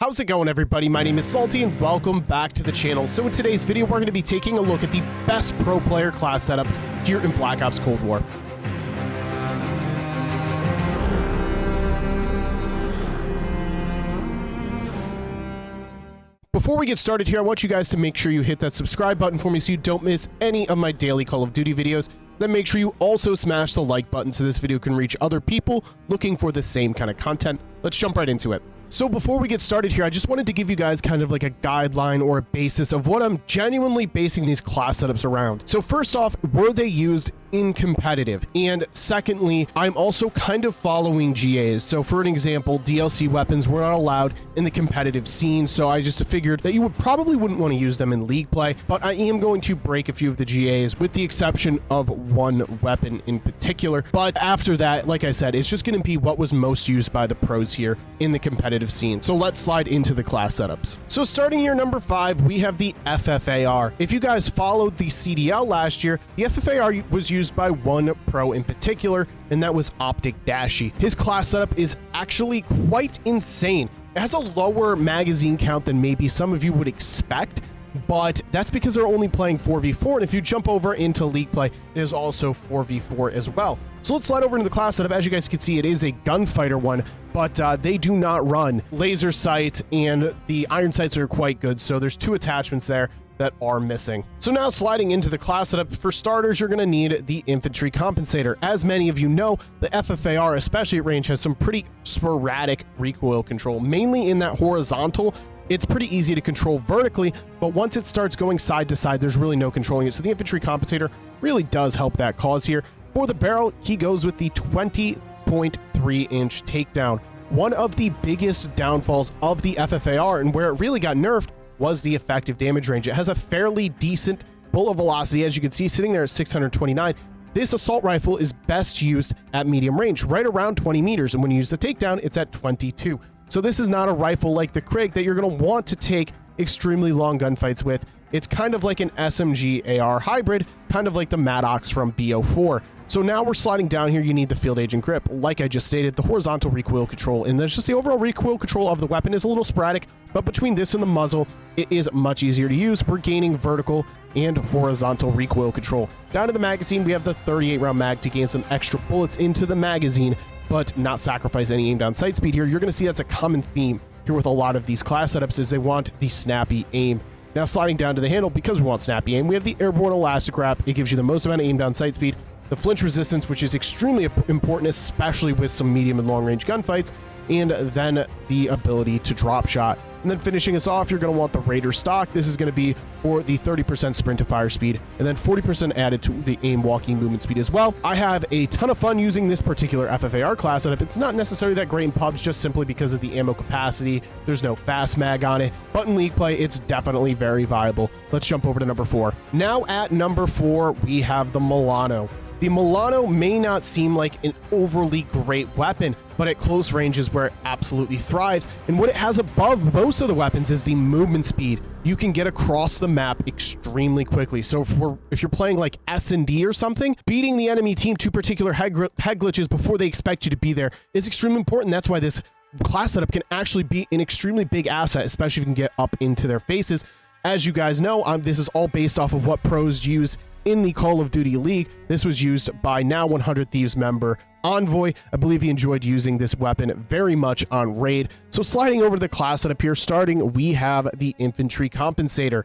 How's it going, everybody? My name is Salty and welcome back to the channel. So in today's video, we're going to be taking a look at the best pro player class setups here in Black Ops Cold War. Before we get started here, I want you guys to make sure you hit that subscribe button for me so you don't miss any of my daily Call of Duty videos. Then make sure you also smash the like button so this video can reach other people looking for the same kind of content. Let's jump right into it. So before we get started here, I just wanted to give you guys kind of like a guideline or a basis of what I'm genuinely basing these class setups around. So first off, were they used in competitive? And secondly, I'm also kind of following GAs. So for an example, DLC weapons were not allowed in the competitive scene, so I just figured that you probably wouldn't want to use them in league play, but I am going to break a few of the GAs with the exception of one weapon in particular. But after that, like I said, it's just going to be what was most used by the pros here in the competitive scene. So let's slide into the class setups. So starting here, number 5, we have the FFAR. If you guys followed the CDL last year, the FFAR was used by one pro in particular, and that was Optic Dashi. His class setup is actually quite insane. It has a lower magazine count than maybe some of you would expect, but that's because they're only playing 4v4, and if you jump over into league play, it is also 4v4 as well. So let's slide over into the class setup. As you guys can see, it is a gunfighter one, but they do not run laser sight, and the iron sights are quite good, so there's 2 attachments there that are missing. So now sliding into the class setup, for starters, you're going to need the infantry compensator. As many of you know, the FFAR, especially at range, has some pretty sporadic recoil control, mainly in that horizontal. It's pretty easy to control vertically, but once it starts going side to side, there's really no controlling it. So the infantry compensator really does help that cause here. For the barrel, he goes with the 20.3-inch takedown. One of the biggest downfalls of the FFAR, and where it really got nerfed, was the effective damage range. It has a fairly decent bullet velocity, as you can see, sitting there at 629. This assault rifle is best used at medium range, right around 20 meters, and when you use the takedown, it's at 22. So this is not a rifle like the Krig that you're going to want to take extremely long gunfights with. It's kind of like an SMG AR hybrid, kind of like the Maddox from BO4. So now we're sliding down here, you need the field agent grip. Like I just stated, the horizontal recoil control, and there's just the overall recoil control of the weapon is a little sporadic, but between this and the muzzle, it is much easier to use. We're gaining vertical and horizontal recoil control. Down to the magazine, we have the 38-round mag to gain some extra bullets into the magazine, but not sacrifice any aim down sight speed here. You're going to see that's a common theme here with a lot of these class setups, is they want the snappy aim. Now sliding down to the handle, because we want snappy aim, we have the airborne elastic wrap. It gives you the most amount of aim down sight speed, the flinch resistance, which is extremely important, especially with some medium and long range gunfights, and then the ability to drop shot. And then finishing us off, you're going to want the Raider stock. This is going to be for the 30% sprint to fire speed, and then 40% added to the aim walking movement speed as well. I have a ton of fun using this particular FFAR class setup. It's not necessarily that great in pubs, just simply because of the ammo capacity. There's no fast mag on it, but in league play, it's definitely very viable. Let's jump over to number 4. Now at number 4, we have the MILANO. The MILANO may not seem like an overly great weapon, but at close range is where it absolutely thrives. And what it has above most of the weapons is the movement speed. You can get across the map extremely quickly. So if you're playing like S&D or something, beating the enemy team to particular head glitches before they expect you to be there is extremely important. That's why this class setup can actually be an extremely big asset, especially if you can get up into their faces. As you guys know, this is all based off of what pros use in the Call of Duty League. This was used by now 100 Thieves member Envoy. I believe he enjoyed using this weapon very much on raid. So sliding over to the class setup here, starting, we have the infantry compensator.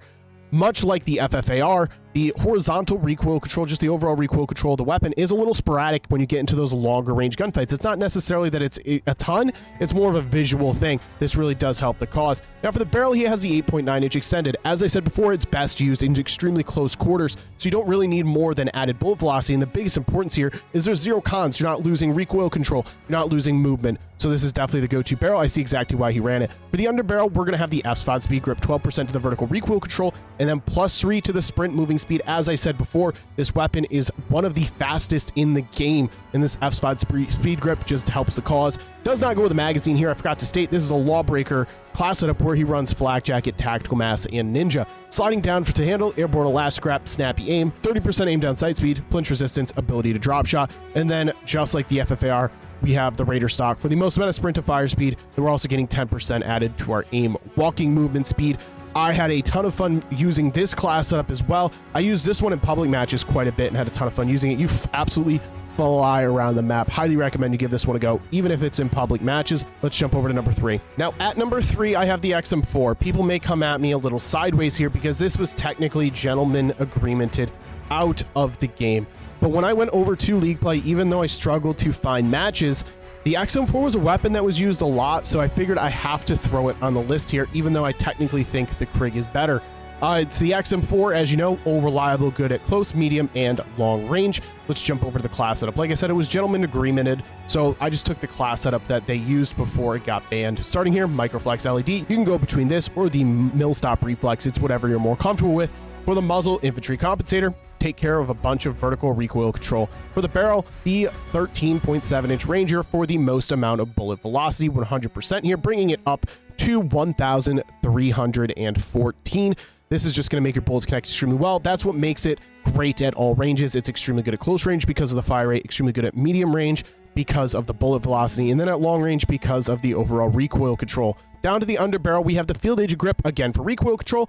Much like the FFAR, the horizontal recoil control, just the overall recoil control of the weapon, is a little sporadic when you get into those longer range gunfights. It's not necessarily that it's a ton, it's more of a visual thing. This really does help the cause. Now for the barrel, he has the 8.9-inch extended. As I said before, it's best used in extremely close quarters, so you don't really need more than added bullet velocity, and the biggest importance here is there's 0 cons. You're not losing recoil control, you're not losing movement, so this is definitely the go-to barrel. I see exactly why he ran it. For the underbarrel, we're going to have the SFAD speed grip, 12% to the vertical recoil control, and then +3 to the sprint moving speed. As I said before, this weapon is one of the fastest in the game, and this FFAD speed grip just helps the cause. Does not go with the magazine here. I forgot to state, this is a Lawbreaker class setup where he runs Flak Jacket, Tactical Mass, and Ninja. Sliding down for the handle, airborne elastic wrap, snappy aim, 30% aim down sight speed, flinch resistance, ability to drop shot, and then just like the FFAR, we have the Raider stock. For the most amount of sprint to fire speed, and we're also getting 10% added to our aim walking movement speed. I had a ton of fun using this class setup as well. I used this one in public matches quite a bit and had a ton of fun using it. You absolutely fly around the map. Highly recommend you give this one a go, even if it's in public matches. Let's jump over to number 3. Now, at number 3, I have the XM4. People may come at me a little sideways here because this was technically gentleman agreemented out of the game. But when I went over to League Play, even though I struggled to find matches, the XM4 was a weapon that was used a lot, so I figured I have to throw it on the list here, even though I technically think the Krig is better. It's the XM4, as you know, all reliable, good at close, medium, and long range. Let's jump over to the class setup. Like I said, it was gentleman agreemented, so I just took the class setup that they used before it got banned. Starting here, Microflex LED. You can go between this or the mill stop reflex. It's whatever you're more comfortable with. For the muzzle, infantry compensator. Take care of a bunch of vertical recoil control. For the barrel, the 13.7-inch Ranger for the most amount of bullet velocity, 100% here, bringing it up to 1,314. This is just going to make your bullets connect extremely well. That's what makes it great at all ranges. It's extremely good at close range because of the fire rate, extremely good at medium range because of the bullet velocity, and then at long range because of the overall recoil control. Down to the underbarrel, we have the field agent grip, again for recoil control,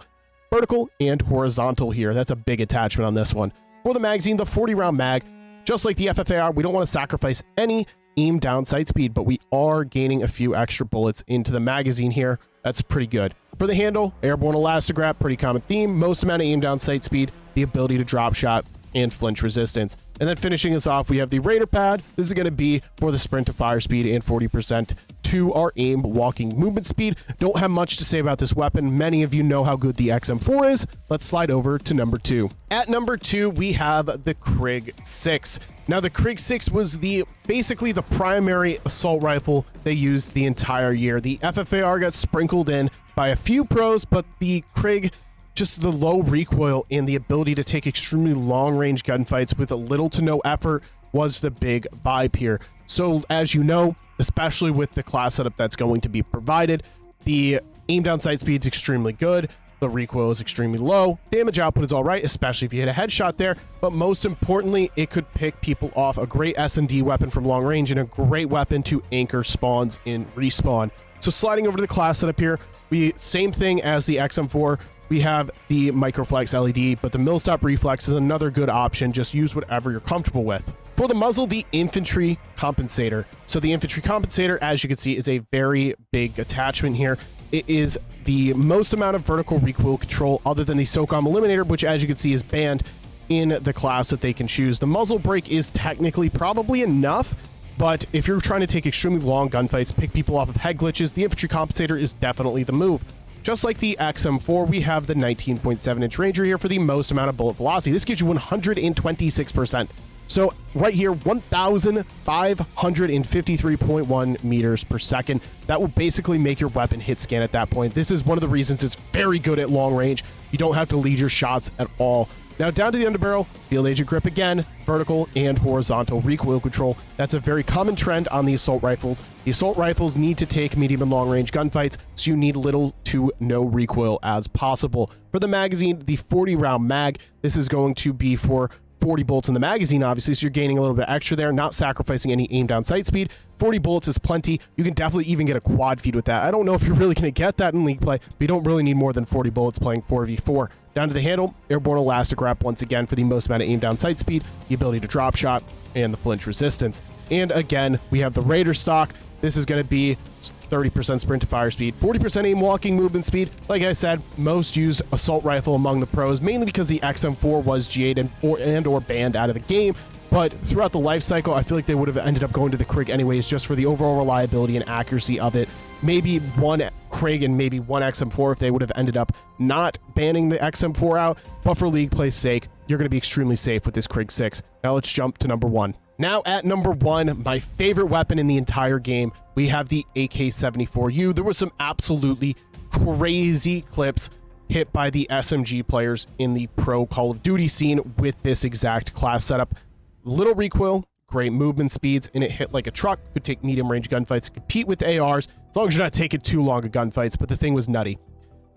vertical and horizontal here. That's a big attachment on this one. For the magazine, the 40-round mag, just like the FFAR, we don't want to sacrifice any aim down sight speed, but we are gaining a few extra bullets into the magazine here. That's pretty good. For the handle, airborne elastic wrap, pretty common theme, most amount of aim down sight speed, the ability to drop shot, and flinch resistance. And then finishing us off, we have the Raider pad. This is going to be for the sprint to fire speed and 40% to our aim walking movement speed. Don't have much to say about this weapon. Many of you know how good the XM4 is. Let's slide over to number 2. At number 2, we have the Krig 6. Now, the Krig 6 was basically the primary assault rifle they used the entire year. The FFAR got sprinkled in by a few pros, but the Krig, just the low recoil and the ability to take extremely long-range gunfights with little to no effort was the big vibe here. So, as you know, especially with the class setup that's going to be provided, the aim down sight speed is extremely good. The recoil is extremely low. Damage output is all right, especially if you hit a headshot there. But most importantly, it could pick people off. A great S&D weapon from long range and a great weapon to anchor spawns in respawn. So sliding over to the class setup here, same thing as the XM4. We have the Microflex LED, but the mill stop reflex is another good option. Just use whatever you're comfortable with. For the muzzle, the infantry compensator. So the infantry compensator, as you can see, is a very big attachment here. It is the most amount of vertical recoil control other than the SOCOM Eliminator, which, as you can see, is banned in the class that they can choose. The muzzle brake is technically probably enough, but if you're trying to take extremely long gunfights, pick people off of head glitches, the infantry compensator is definitely the move. Just like the XM4, we have the 19.7-inch Ranger here for the most amount of bullet velocity. This gives you 126%. So right here, 1,553.1 meters per second. That will basically make your weapon hit scan at that point. This is one of the reasons it's very good at long range. You don't have to lead your shots at all. Now down to the underbarrel, field agent grip again, vertical and horizontal recoil control. That's a very common trend on the assault rifles. The assault rifles need to take medium and long range gunfights, so you need little to no recoil as possible. For the magazine, the 40-round mag, this is going to be for 40 bullets in the magazine, obviously, so you're gaining a little bit extra there, not sacrificing any aim down sight speed. 40 bullets is plenty. You can definitely even get a quad feed with that. I don't know if you're really going to get that in League play, but you don't really need more than 40 bullets playing 4v4. Down to the handle, airborne elastic wrap once again for the most amount of aim down sight speed, the ability to drop shot, and the flinch resistance. And again, we have the Raider stock. This is going to be 30% sprint to fire speed, 40% aim walking movement speed. Like I said, most used assault rifle among the pros, mainly because the XM4 was GA'd or banned out of the game. But throughout the life cycle, I feel like they would have ended up going to the Krig anyways, just for the overall reliability and accuracy of it. Maybe one Krig and maybe one XM4 if they would have ended up not banning the XM4 out. But for League play's sake, you're going to be extremely safe with this Krig 6. Now let's jump to number 1. Now at number 1, my favorite weapon in the entire game, we have the AK-74U. There was some absolutely crazy clips hit by the SMG players in the pro Call of Duty scene with this exact class setup. Little recoil, great movement speeds, and it hit like a truck. Could take medium range gunfights, compete with ARs, as long as you're not taking too long of gunfights, but the thing was nutty.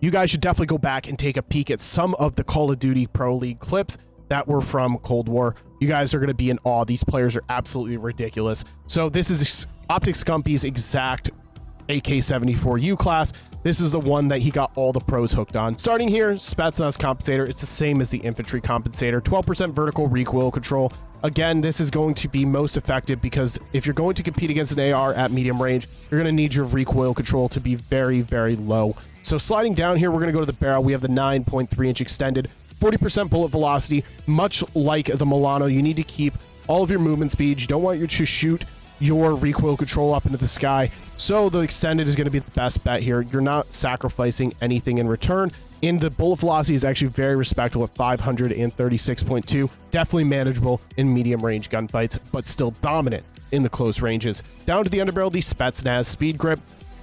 You guys should definitely go back and take a peek at some of the Call of Duty Pro League clips. that were from Cold War. You guys are going to be in awe. These players are absolutely ridiculous. So this is Optic Scumpy's exact AK-74U class. This is the one that he got all the pros hooked on. Starting here, Spetsnaz compensator. It's the same as the infantry compensator. 12% vertical recoil control. Again, this is going to be most effective because if you're going to compete against an AR at medium range, you're going to need your recoil control to be very, very low. So sliding down here, we're going to go to the barrel. We have the 9.3-inch extended. 40% bullet velocity. Much like the MILANO, you need to keep all of your movement speed. You don't want you to shoot your recoil control up into the sky. So the extended is going to be the best bet here. You're not sacrificing anything in return. And the bullet velocity is actually very respectable at 536.2. Definitely manageable in medium range gunfights, but still dominant in the close ranges. Down to the underbarrel, the Spetsnaz speed grip.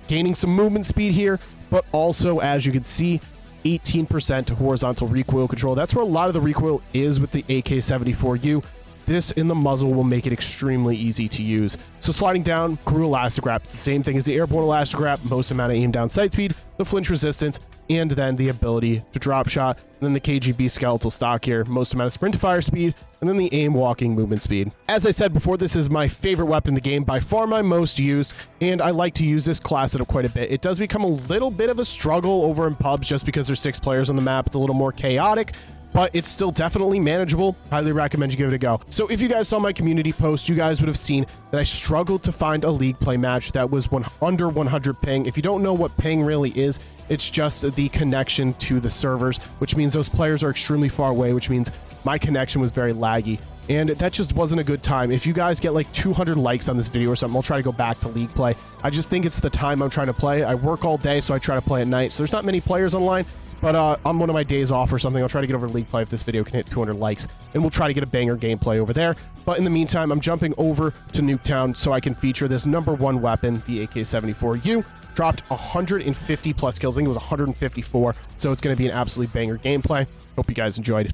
Gaining some movement speed here, but also, as you can see, 18% horizontal recoil control. That's where a lot of the recoil is with the AK-74U. This in the muzzle will make it extremely easy to use. So sliding down, crew elastic wrap. It's the same thing as the airborne elastic wrap. Most amount of aim down sight speed, the flinch resistance, and then the ability to drop shot. And then the KGB skeletal stock here. Most amount of sprint to fire speed, and then the aim walking movement speed. As I said before, this is my favorite weapon in the game, by far my most used, and I like to use this class at quite a bit. It does become a little bit of a struggle over in pubs just because there's 6 players on the map. It's a little more chaotic, but it's still definitely manageable. Highly recommend you give it a go. So if you guys saw my community post, you guys would have seen that I struggled to find a league play match that was under 100 ping. If you don't know what ping really is, it's just the connection to the servers, which means those players are extremely far away, which means my connection was very laggy. And that just wasn't a good time. If you guys get like 200 likes on this video or something, I'll try to go back to league play. I just think it's the time I'm trying to play. I work all day, so I try to play at night. So there's not many players online. But on one of my days off or something, I'll try to get over to league play if this video can hit 200 likes, and we'll try to get a banger gameplay over there. But in the meantime, I'm jumping over to Nuketown so I can feature this #1 weapon, the AK-74U. Dropped 150 plus kills. I think it was 154, so it's going to be an absolutely banger gameplay. Hope you guys enjoyed.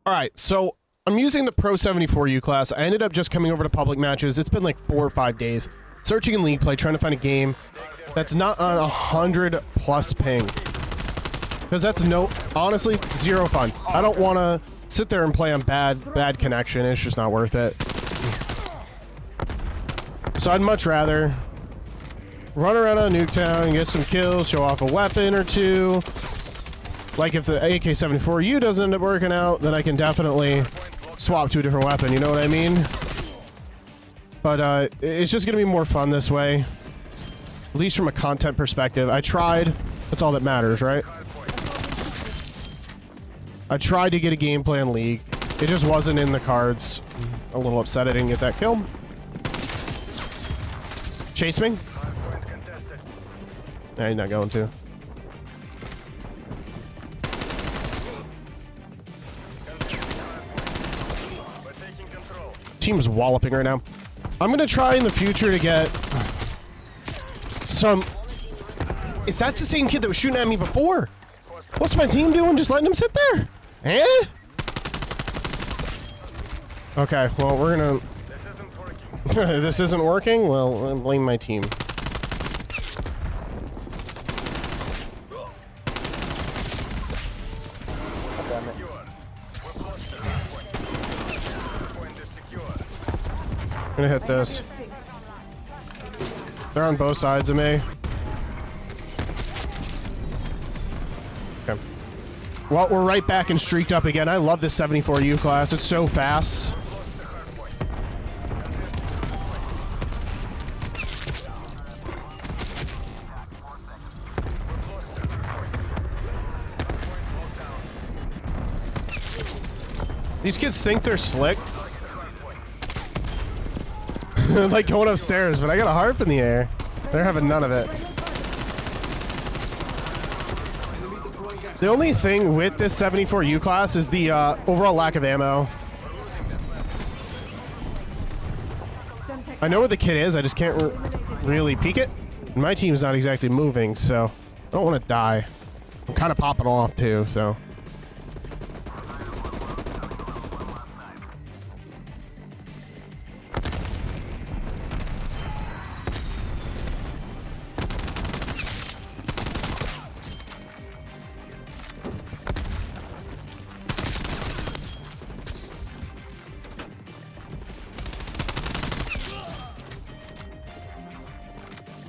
All right, so I'm using the Pro 74U class. I ended up just coming over to public matches. It's been like 4 or 5 days. Searching in league play, trying to find a game that's not on 100 plus ping. Because that's honestly, zero fun. I don't want to sit there and play on bad connection. It's just not worth it. So I'd much rather run around on Nuketown and get some kills, show off a weapon or two. Like if the AK-74U doesn't end up working out, then I can definitely swap to a different weapon, you know what I mean? But it's just going to be more fun this way. At least from a content perspective. I tried. That's all that matters, right? I tried to get a gameplay in League. It just wasn't in the cards. A little upset I didn't get that kill. Chase me? Nah, he's not going to. Team's walloping right now. I'm going to try in the future to get some... Is that the same kid that was shooting at me before? What's my team doing? Just letting him sit there? Eh? Okay, well, we're gonna... This isn't working. This isn't working? Well, I blame my team. I'm gonna hit this. They're on both sides of me. Okay. Well, we're right back and streaked up again. I love this 74U class. It's so fast. These kids think they're slick. Like going upstairs, but I got a harp in the air. They're having none of it. The only thing with this 74U class is the overall lack of ammo. I know where the kid is, I just can't really peek it. And my team's not exactly moving, so I don't want to die. I'm kind of popping off too, so.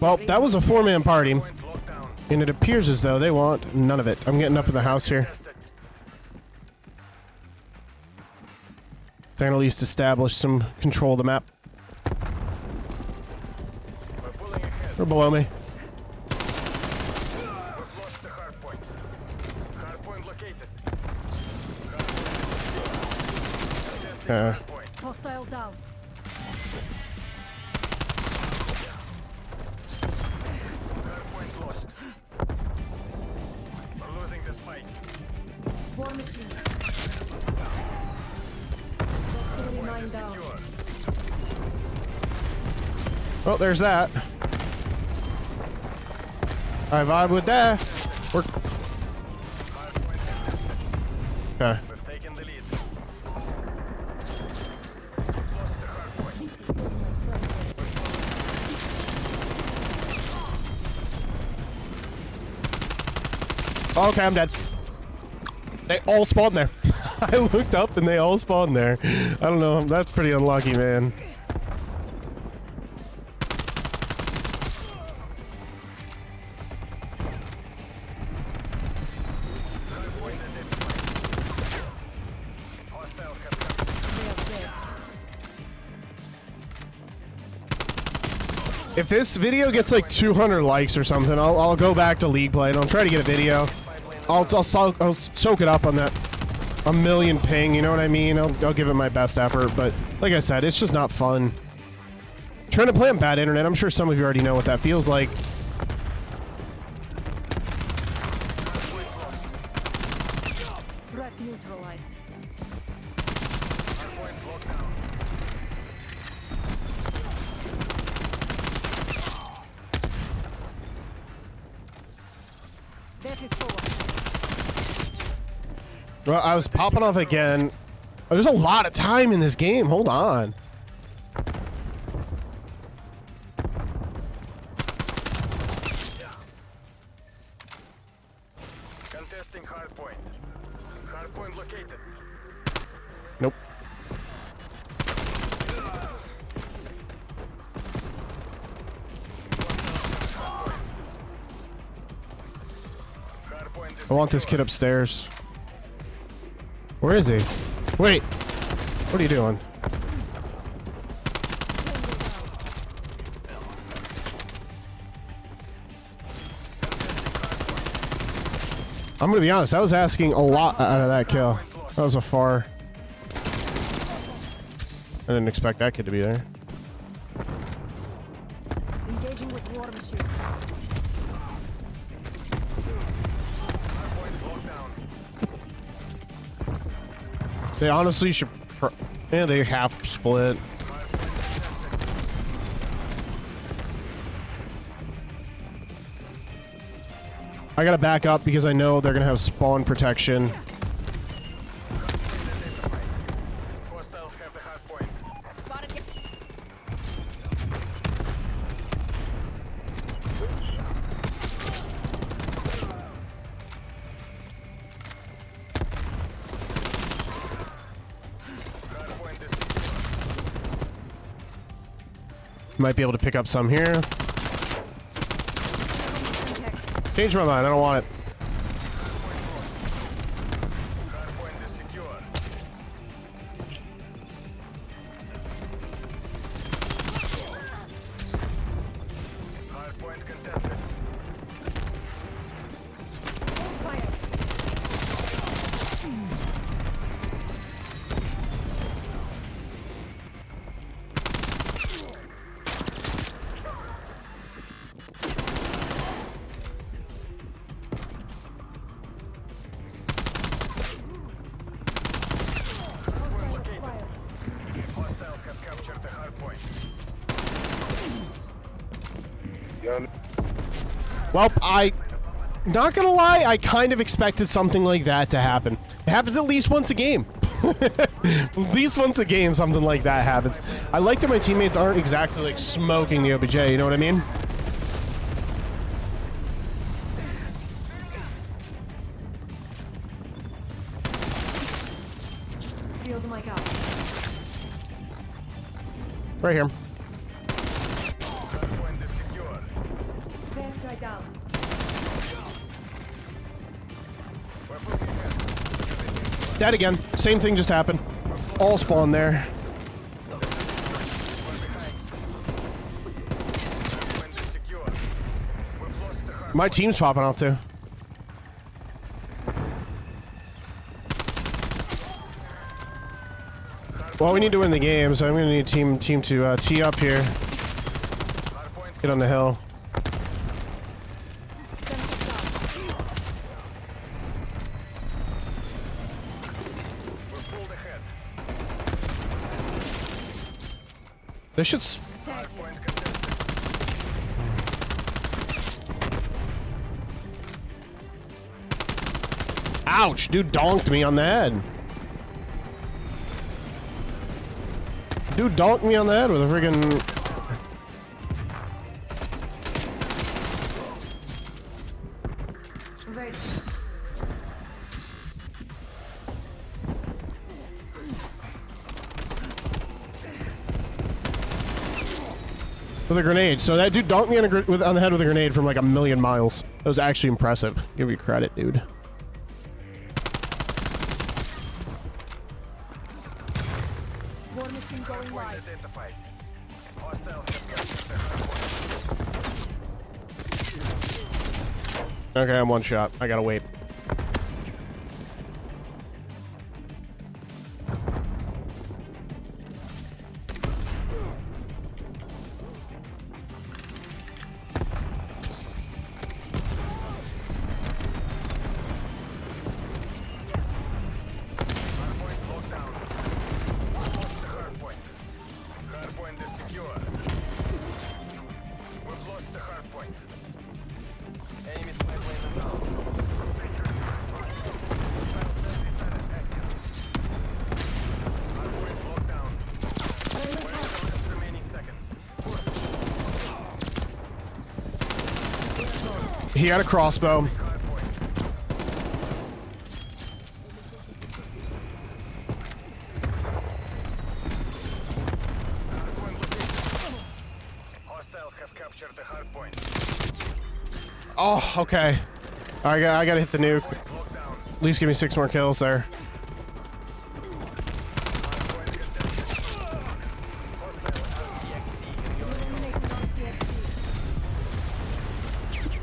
Well, that was a 4-man party. And it appears as though they want none of it. I'm getting up in the house here. Trying to at least establish some control of the map. They're below me. Hostile down. Hardpoint lost. We're losing this fight. War machine. Proximity mine down. Secure. Oh, there's that. I vibe with that. We're... Okay. We've taken the lead. We've lost the hardpoint. Okay, I'm dead. They all spawned there. I looked up and they all spawned there. I don't know. That's pretty unlucky, man. Hostiles have come. If this video gets like 200 likes or something, I'll go back to League Play and I'll try to get a video. I'll soak it up on that a million ping, you know what I mean? I'll give it my best effort, but like I said, it's just not fun. Trying to play on bad internet, I'm sure some of you already know what that feels like. Threat neutralized. Hardpoint locked down. That is forward. Well, I was popping off again. There's a lot of time in this game. Hold on. Contesting hardpoint. Hardpoint located. Nope. Hardpoint is I want this secure. kid upstairs. Where is he? Wait. What are you doing? I'm gonna be honest, I was asking a lot out of that kill. That was a FAR. I didn't expect that kid to be there. Engaging with war machine. Hardpoint locked down. They honestly should... Yeah, they half split. I gotta back up because I know they're gonna have spawn protection. Hostiles have the hardpoint. Spotted him. Hardpoint is secure. Might be able to pick up some here. Context. Change my mind, I don't want it. Hardpoint is secure. Hardpoint contested. Fire. Hardpoint located. Hostiles have captured the hardpoint. Well, not gonna lie, I kind of expected something like that to happen. It happens at least once a game. At least once a game, something like that happens. I like that my teammates aren't exactly like smoking the OBJ, you know what I mean? Field mic out. Right here. Hardpoint is secure. Dead again. Same thing just happened. All spawn there. My team's popping off too. Well, we need to win the game, so I'm gonna need team to tee up here. Get on the hill. They should. Ouch! Dude donked me on the head. Dude donked me on the head with a friggin'. With a grenade. So that dude donked me on the head with a grenade from like a million miles. That was actually impressive. Give you credit, dude. War machine going live. Okay, I'm one shot. I gotta wait. He had a crossbow. Hostiles have captured the hard point. Oh, okay. I gotta hit the nuke. At least give me 6 more kills there.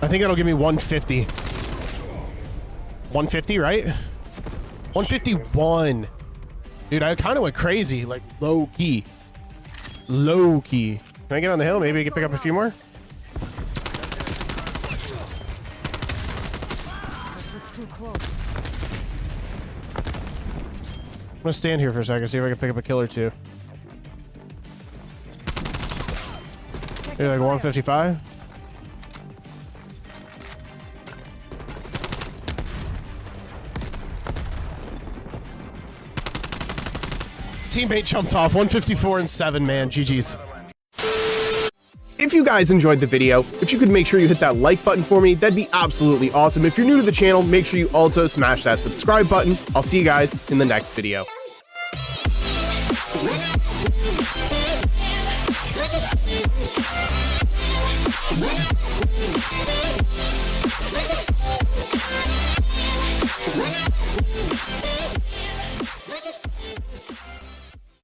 I think that'll give me 150. 150, right? 151. Dude, I kind of went crazy, like low key. Low key. Can I get on the hill? Maybe I can pick up a few more? This was too close. I'm gonna stand here for a second, see if I can pick up a kill or two. Maybe like 155? Teammate jumped off. 154 and 7, man. GG's. If you guys enjoyed the video, if you could make sure you hit that like button for me, that'd be absolutely awesome. If you're new to the channel, make sure you also smash that subscribe button. I'll see you guys in the next video.